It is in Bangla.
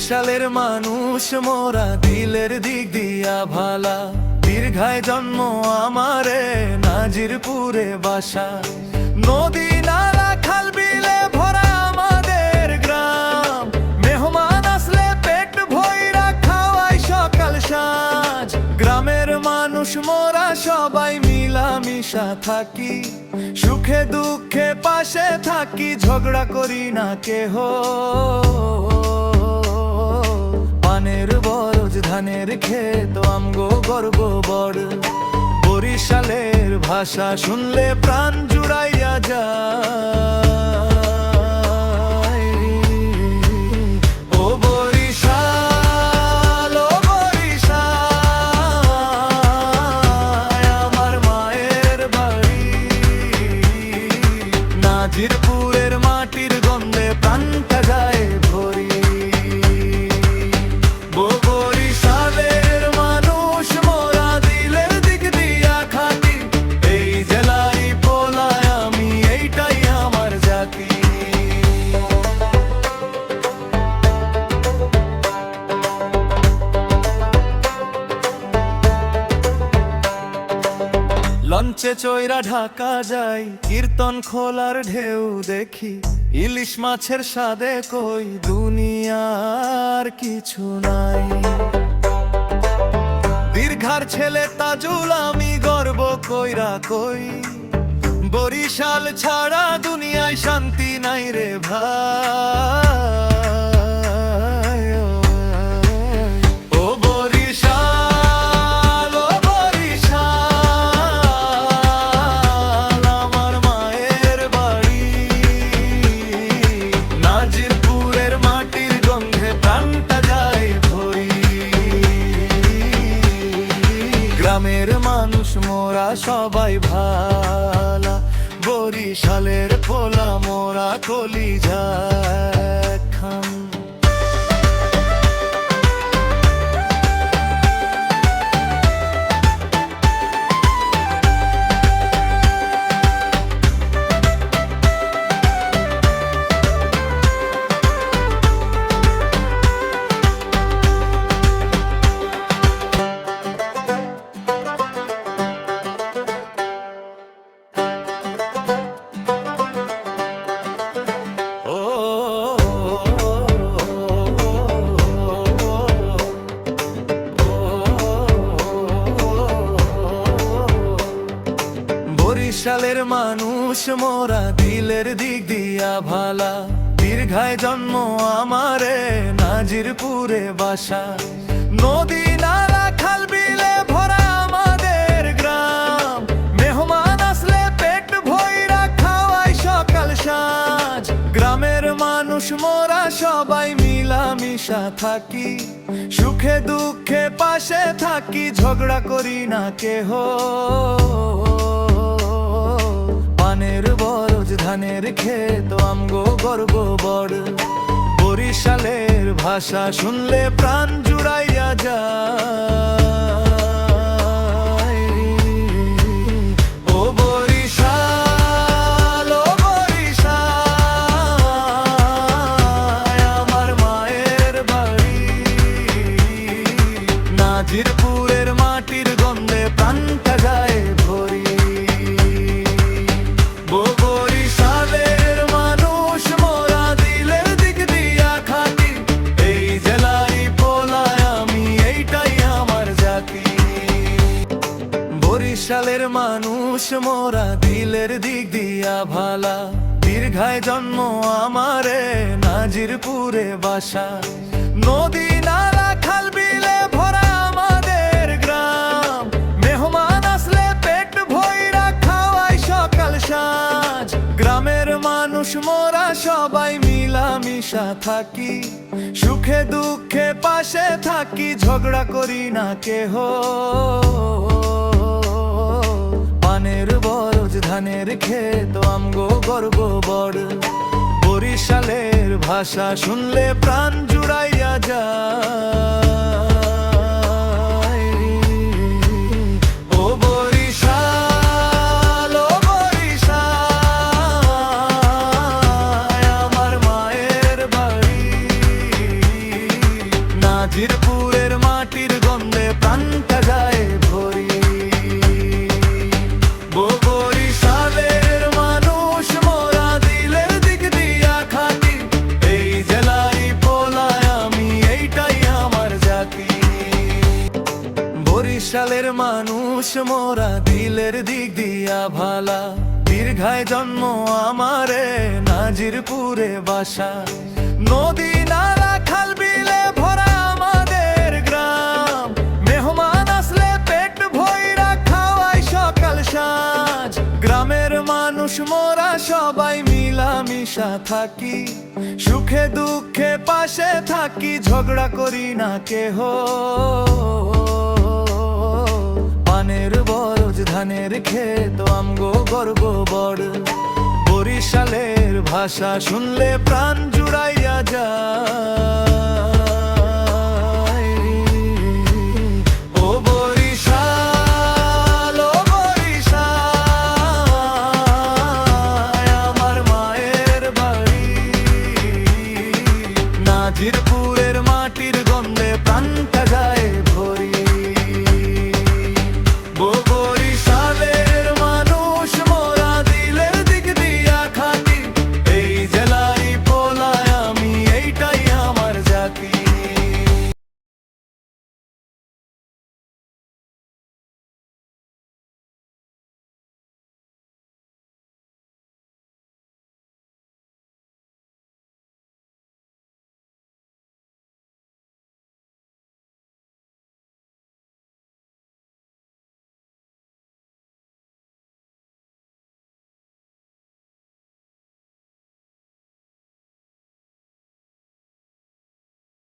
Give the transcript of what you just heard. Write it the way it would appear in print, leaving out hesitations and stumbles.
বরিশালের মানুষ মোরা দিলের দিক দিয়া ভালা, দীর্ঘায় জন্ম আমারে নাজিরপুরে বাসা। নদী নালা খাল বিলে ভরা আমাদের গ্রাম, মেহমান আসলে পেট ভইরা খাওয়াই সকাল সাঁঝ। গ্রামের মানুষ মোরা সবাই মিলামিশা থাকি, সুখে দুঃখে পাশে থাকি, ঝগড়া করি না কেহ। পানের বরজ ধানের ক্ষেত আমগো গর্ব বড়, বরিশালের ভাষা শুনলে প্রাণ জুড়াইয়া যায়। ও বরিশাল, ও বরিশাল আমার মায়ের বাড়ি, নাজিরপুরের মাটির গন্ধে প্রাণটা যায় ভরি। লঞ্চে চৈরা ঢাকা যাই, কীর্তন খোলার ঢেউ দেখি, ইলিশ মাছের স্বাদে কই দুনিয়ার কিছু নাই। দীর্ঘার ছেলে তাজুল আমি গর্ব কইরা কই, বরিশাল ছাড়া দুনিয়ায় শান্তি নাই রে ভাই। ও বরিশাল, ও বরিশাল আমার মায়ের বাড়ি, নাজিরপুরের মাটির গন্ধে প্রাণটা যায় ভরি। গ্রামের মানুষ মোরা সবাই ভালা, বরিশালের পোলা মোরা কলিজা খান। বরিশালের মানুষ মোরা দিলের দিক দিয়া ভালা, দীর্ঘায় জন্ম আমারে নাজিরপুরে বাসা। নদী নালা খাল বিলে ভরা আমাদের গ্রাম, মেহমান আসলে পেট ভইরা খাওয়াই সকাল সাঁঝ। গ্রামের মানুষ মোরা সবাই মিলামিশা থাকি, সুখে দুঃখে পাশে থাকি, ঝগড়া করি না কেহ। পানের বরজ ধানের ক্ষেত আমগো গর্ব বড়, বরিশালের ভাষা শুনলে প্রাণ জুড়াইয়া যায়। ও বরিশাল, ও বরিশাল আমার মায়ের বাড়ি, নাজিরপুরের মাটির গন্ধে প্রাণটা যায় ভরি। বরিশালের মানুষ মোরা দিলের দিক দিয়া খাটি, এই জেলায় পোলায় আমি এইটাই আমার জাতি। বরিশালের মানুষ মোরা দিলের দিক দিয়া ভালা, দীর্ঘায় জন্ম আমারে নাজিরপুরে বাসা। নদী নালা খাল বিলে ভরা আমাদের গ্রাম, মেহমান আসলে পেট ভইরা খাওয়াই সকাল সাঁঝ। গ্রামের মানুষ মোরা সবাই মিলামিশা থাকি, সুখে দুঃখে পাশে থাকি, ঝগড়া করি না কেহ। পানের বরজ ধানের ক্ষেত আমগো গর্ব বড়, বরিশালের ভাষা শুনলে প্রাণ জুড়াইয়া যায়। ও বরিশাল, ও বরিশাল আমার মায়ের বাড়ি, মানুষ মোরা দিলের দিক দিয়া ভালা, দীর্ঘায় জন্ম আমারে নাজিরপুরে বাসা। নদী নালা খাল বিলে ভরা আমাদের গ্রাম, মেহমান আসলে পেট ভইরা খাওয়াই সকাল সাঁঝ। গ্রামের মানুষ মোরা সবাই মিলামিশা থাকি, সুখে দুঃখে পাশে থাকি, ঝগড়া করি না কেহ। পানের বরজ ধানের ক্ষেত আমগো গর্ব বড়, বরিশালের ভাষা শুনলে প্রাণ জুড়াইয়া যায়।